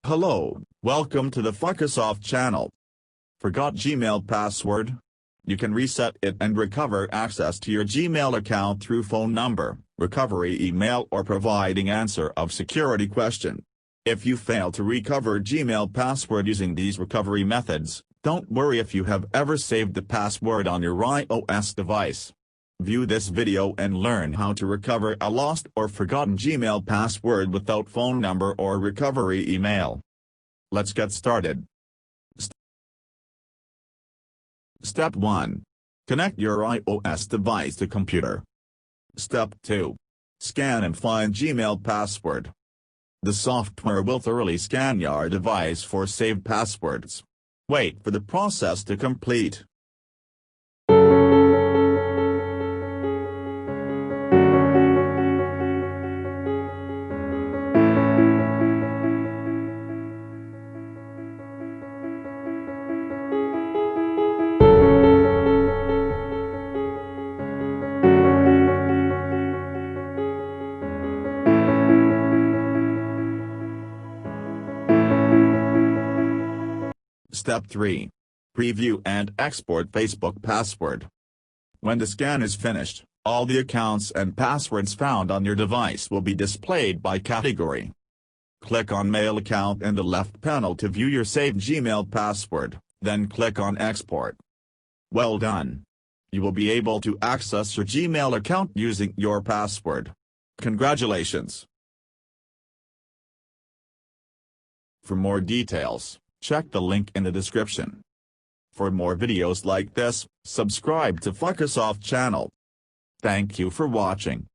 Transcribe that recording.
Hello, welcome to the Fuckasoft channel. Forgot Gmail password? You can reset it and recover access to your Gmail account through phone number, recovery email or providing answer of security question. If you fail to recover Gmail password using these recovery methods, don't worry if you have ever saved the password on your iOS device. View this video and learn how to recover a lost or forgotten Gmail password without phone number or recovery email. Let's get started. Step 1. Connect your iOS device to computer. Step 2. Scan and find Gmail password. The software will thoroughly scan your device for saved passwords. Wait for the process to complete. Step 3. Preview and export Facebook password. When the scan is finished, all the accounts and passwords found on your device will be displayed by category. Click on Mail account in the left panel to view your saved Gmail password, then click on Export. Well done! You will be able to access your Gmail account using your password. Congratulations! For more details, check the link in the description. For more videos like this, subscribe to Fuckasoft channel. Thank you for watching.